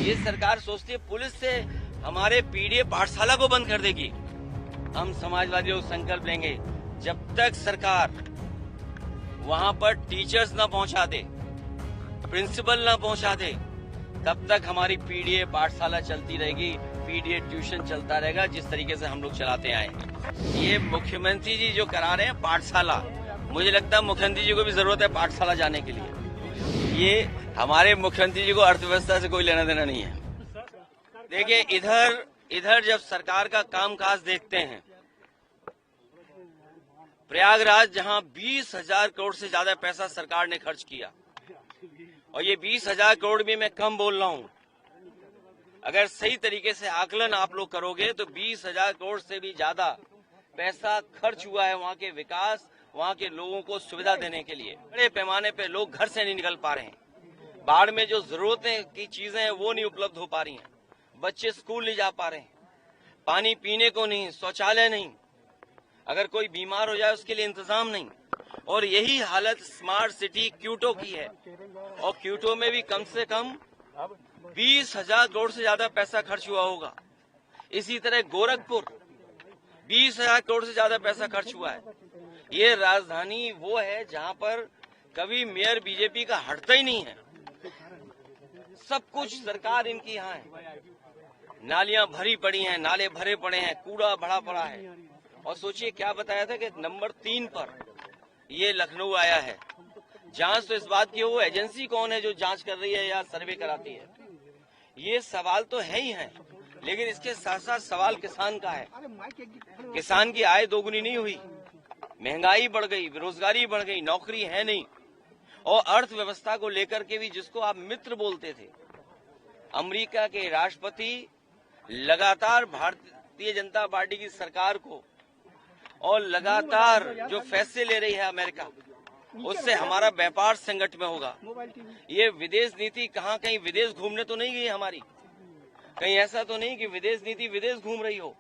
ये सरकार सोचती है पुलिस से हमारे पीडीए पाठशाला को बंद कर देगी। हम समाजवादी लोग संकल्प लेंगे, जब तक सरकार वहां पर टीचर्स ना पहुंचा दे, प्रिंसिपल ना पहुंचा दे, तब तक हमारी पीडीए पाठशाला चलती रहेगी, पीडीए ट्यूशन चलता रहेगा, जिस तरीके से हम लोग चलाते आए हैं। ये मुख्यमंत्री जी जो करा रहे हैं पाठशाला, मुझे लगता है मुख्यमंत्री जी को भी जरूरत है पाठशाला जाने के लिए। ये हमारे मुख्यमंत्री जी को अर्थव्यवस्था से कोई लेना देना नहीं है। देखिए, इधर जब सरकार का कामकाज देखते हैं, प्रयागराज जहां 20,000 करोड़ से ज्यादा पैसा सरकार ने खर्च किया, और ये 20,000 करोड़ भी मैं कम बोल रहा हूं, अगर सही तरीके से आकलन आप लोग करोगे तो 20,000 करोड़ से भी ज्यादा पैसा खर्च हुआ है वहां के विकास, वहां के लोगों को सुविधा देने के लिए। बड़े पैमाने पे लोग घर से नहीं निकल पा रहे हैं, बाढ़ में जो जरूरतें की चीजें हैं वो नहीं उपलब्ध हो पा रही हैं, बच्चे स्कूल नहीं जा पा रहे हैं, पानी पीने को नहीं, शौचालय नहीं, अगर कोई बीमार हो जाए उसके लिए इंतजाम नहीं। और यही हालत स्मार्ट सिटी क्यूटो की है, और क्यूटो में भी कम से कम 20,000 करोड़ से ज्यादा पैसा खर्च हुआ होगा। इसी तरह गोरखपुर 20,000 करोड़ से ज्यादा पैसा खर्च हुआ है। ये राजधानी वो है जहां पर कभी मेयर बीजेपी का हटता ही नहीं है, सब कुछ सरकार इनकी यहाँ है। नालियां भरी पड़ी हैं, नाले भरे पड़े हैं, कूड़ा भरा पड़ा है। और सोचिए क्या बताया था कि नंबर 3 पर ये लखनऊ आया है। जांच तो इस बात की, वो एजेंसी कौन है जो जांच कर रही है या सर्वे कराती है, ये सवाल तो है ही है। लेकिन इसके साथ साथ सवाल किसान का है। किसान की आय दोगुनी नहीं हुई, महंगाई बढ़ गई, बेरोजगारी बढ़ गई, नौकरी है नहीं, और अर्थव्यवस्था को लेकर के भी जिसको आप मित्र बोलते थे, अमेरिका के राष्ट्रपति लगातार भारतीय जनता पार्टी की सरकार को और लगातार जो फैसले ले रही है अमेरिका, उससे हमारा व्यापार संकट में होगा। ये विदेश नीति कहाँ कहीं विदेश घूमने तो नहीं गई हमारी, कहीं ऐसा तो नहीं कि विदेश नीति विदेश घूम रही हो।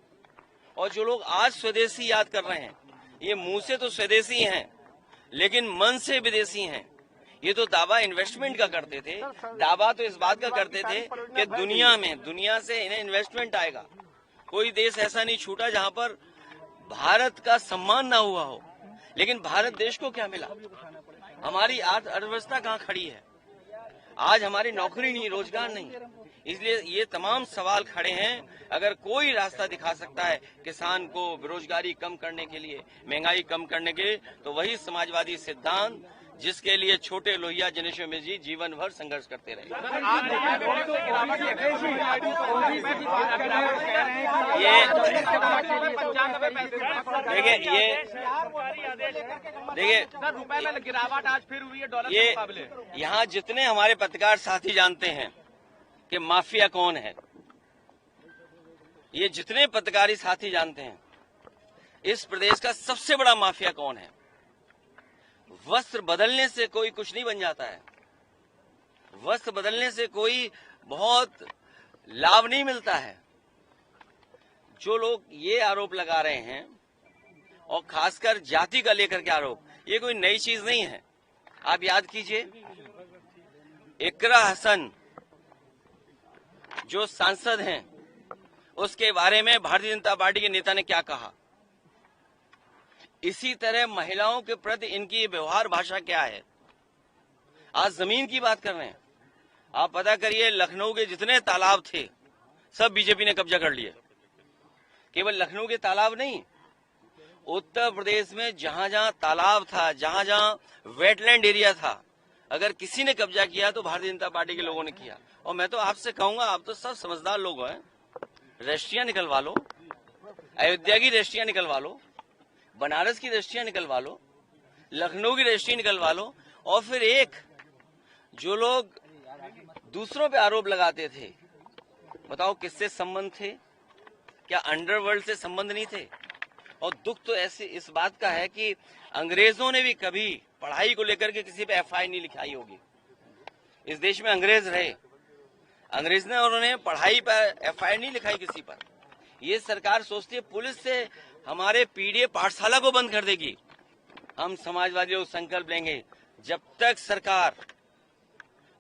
और जो लोग आज स्वदेशी याद कर रहे हैं, ये मुंह से तो स्वदेशी हैं लेकिन मन से विदेशी हैं। ये तो दावा इन्वेस्टमेंट का करते थे, दावा तो इस बात का करते थे कि दुनिया से इन्हें इन्वेस्टमेंट आएगा। कोई देश ऐसा नहीं छूटा जहां पर भारत का सम्मान ना हुआ हो। लेकिन भारत देश को क्या मिला? हमारी अर्थव्यवस्था कहाँ खड़ी है? आज हमारी नौकरी नहीं, रोजगार नहीं। इसलिए ये तमाम सवाल खड़े हैं। अगर कोई रास्ता दिखा सकता है किसान को बेरोजगारी कम करने के लिए, महंगाई कम करने के लिए, तो वही समाजवादी सिद्धांत जिसके लिए छोटे लोहिया जनेश्वर मिश्र जी जीवन भर संघर्ष करते रहे। देखिए गिरावट आज फिर हुई है डॉलर के मुकाबले। यहाँ जितने हमारे पत्रकार साथी जानते हैं कि माफिया कौन है, ये जितने पत्रकारी साथी जानते हैं इस प्रदेश का सबसे बड़ा माफिया कौन है। वस्त्र बदलने से कोई कुछ नहीं बन जाता है, वस्त्र बदलने से कोई बहुत लाभ नहीं मिलता है। जो लोग ये आरोप लगा रहे हैं, और खासकर जाति का लेकर के आरोप, ये कोई नई चीज नहीं है। आप याद कीजिए, इकरा हसन जो सांसद हैं, उसके बारे में भारतीय जनता पार्टी के नेता ने क्या कहा। इसी तरह महिलाओं के प्रति इनकी व्यवहार भाषा क्या है। आज जमीन की बात कर रहे हैं, आप पता करिए लखनऊ के जितने तालाब थे सब बीजेपी ने कब्जा कर लिए। केवल लखनऊ के तालाब नहीं, उत्तर प्रदेश में जहां जहां तालाब था, जहां जहां वेटलैंड एरिया था, अगर किसी ने कब्जा किया तो भारतीय जनता पार्टी के लोगों ने किया। और मैं तो आपसे कहूंगा, आप तो सब समझदार लोग हैं, रजिस्ट्रियां निकलवा लो, अयोध्या की रजिस्ट्रियां निकलवा लो, बनारस की रजिस्ट्रियां निकलवा लो, लखनऊ की रजिस्ट्री निकलवा लो। और फिर एक जो लोग दूसरों पे आरोप लगाते थे, बताओ किससे संबंध थे? क्या अंडरवर्ल्ड से संबंध नहीं थे? और दुख तो ऐसे इस बात का है कि अंग्रेजों ने भी कभी पढ़ाई को लेकर के किसी पे एफआईआर नहीं लिखाई होगी। इस देश में अंग्रेज रहे, अंग्रेज ने और उन्होंने पढ़ाई पर एफआईआर नहीं लिखाई किसी पर। ये सरकार सोचती है पुलिस से हमारे पीडीए पाठशाला को बंद कर देगी। हम समाजवादी लोग संकल्प लेंगे, जब तक सरकार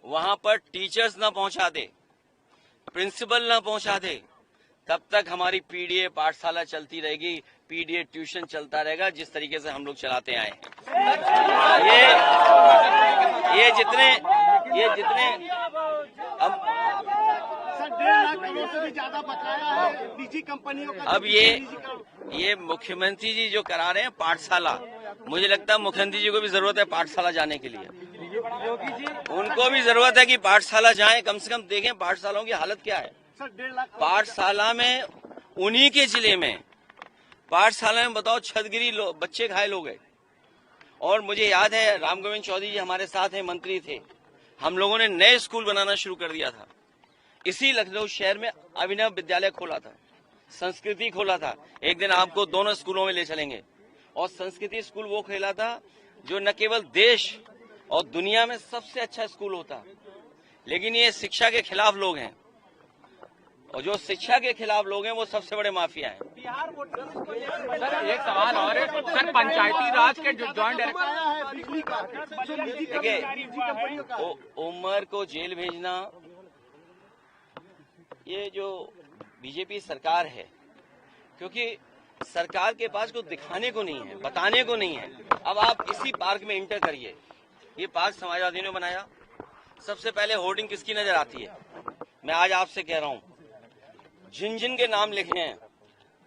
वहां पर टीचर्स न पहुंचा दे, प्रिंसिपल ना पहुंचा दे तब तक हमारी पीडीए पाठशाला चलती रहेगी, पीडीए ट्यूशन चलता रहेगा, जिस तरीके से हम लोग चलाते आए हैं। ये जितने अब सर 1.5 लाख करोड़ से भी ज्यादा बकाया है निजी कंपनियों का। अब ये मुख्यमंत्री जी जो करा रहे हैं पाठशाला, मुझे लगता है मुख्यमंत्री जी को भी जरूरत है पाठशाला जाने के लिए। उनको भी जरूरत है कि पाठशाला जाएं, कम से कम देखें पाठशालाओं की हालत क्या है। सर 1.5 लाख पाठशाला में उन्हीं के जिले में पाठशाला में बताओ छतगिरी बच्चे घायल हो गए। और मुझे याद है राम गोविंद चौधरी जी हमारे साथ हैं, मंत्री थे, हम लोगों ने नए स्कूल बनाना शुरू कर दिया था। इसी लखनऊ शहर में अभिनव विद्यालय खोला था, संस्कृति खोला था। एक दिन आपको दोनों स्कूलों में ले चलेंगे। और संस्कृति स्कूल वो खेला था जो न केवल देश और दुनिया में सबसे अच्छा स्कूल होता, लेकिन ये शिक्षा के खिलाफ लोग हैं, और जो शिक्षा के खिलाफ लोग हैं वो सबसे बड़े माफिया हैं। सर एक सवाल और है, सर पंचायती राज के जो जॉइंट डायरेक्टर बिजली का देखिए, उमर को जेल भेजना, ये जो बीजेपी सरकार है, क्योंकि सरकार के पास कुछ दिखाने को नहीं है, बताने को नहीं है। अब आप इसी पार्क में इंटर करिए, ये पार्क समाजवादियों ने बनाया। सबसे पहले होर्डिंग किसकी नजर आती है? मैं आज आपसे कह रहा हूं, जिन जिन के नाम लिखे हैं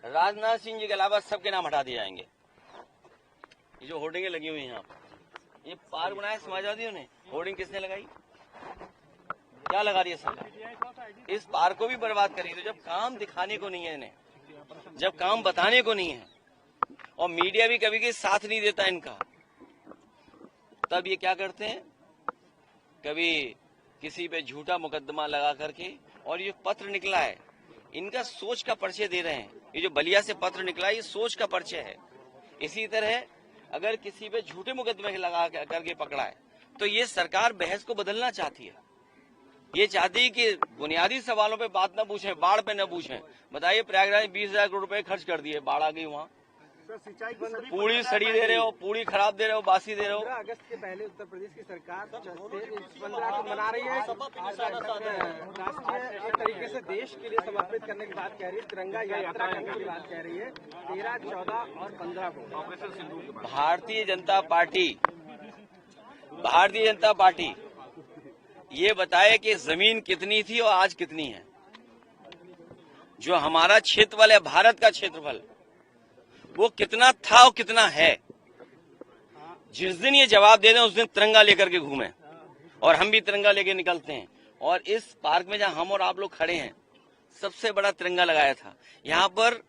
राजनाथ सिंह जी के अलावा सबके नाम हटा दिए जाएंगे। ये जो होर्डिंगें लगी हुई हैं यहाँ, ये पार्क बनाया समाजवादियों ने, होर्डिंग किसने लगाई? क्या लगा रही है सरकार? इस पार्क को भी बर्बाद करी। तो जब काम दिखाने को नहीं है इन्हें, जब काम बताने को नहीं है, और मीडिया भी कभी कभी साथ नहीं देता इनका, तब ये क्या करते हैं, कभी किसी पे झूठा मुकदमा लगा करके। और ये पत्र निकला है, इनका सोच का परिचय दे रहे हैं। ये जो बलिया से पत्र निकला है, ये सोच का परिचय है। इसी तरह अगर किसी पे झूठे मुकदमे लगा करके पकड़ा है, तो ये सरकार बहस को बदलना चाहती है। ये चाहती है कि बुनियादी सवालों पे बात न पूछें, बाढ़ पे न पूछें। बताइए, प्रयागराज 20,000 करोड़ रुपए खर्च कर दिए, बाढ़ आ गई वहाँ, पूरी सड़ी दे रहे हो, पूरी खराब दे रहे हो, बासी दे रहे हो। 15 अगस्त के पहले उत्तर प्रदेश की सरकार 15 को मना रही है, राष्ट्रीय तरीके से देश के लिए समर्पित करने की बात कह रही है, तिरंगा यात्रा करने की बात कह रही है 13, 14 और 15 को। भारतीय जनता पार्टी ये बताए कि जमीन कितनी थी और आज कितनी है। जो हमारा क्षेत्रफल है, भारत का क्षेत्रफल, वो कितना था और कितना है। जिस दिन ये जवाब दे दें उस दिन तिरंगा लेकर के घूमें, और हम भी तिरंगा लेके निकलते हैं। और इस पार्क में जहां हम और आप लोग खड़े हैं, सबसे बड़ा तिरंगा लगाया था। यहाँ पर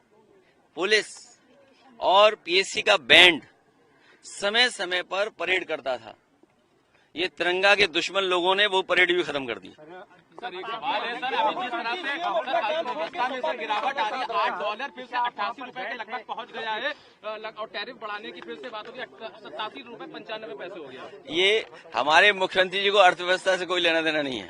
पुलिस और पीएससी का बैंड समय समय पर परेड करता था। ये तिरंगा के दुश्मन लोगों ने वो परेड भी खत्म कर दी। सर एक सवाल है, सर अभी जिस तरह से अर्थव्यवस्था में सर गिरावट आ रही है, $8 फिर से 88 रुपए के लगभग पहुंच गया है, और टैरिफ बढ़ाने की फिर से बात हो रही है, 87 रुपए 95 पैसे हो गया। ये हमारे मुख्यमंत्री जी को अर्थव्यवस्था से कोई लेना देना नहीं है।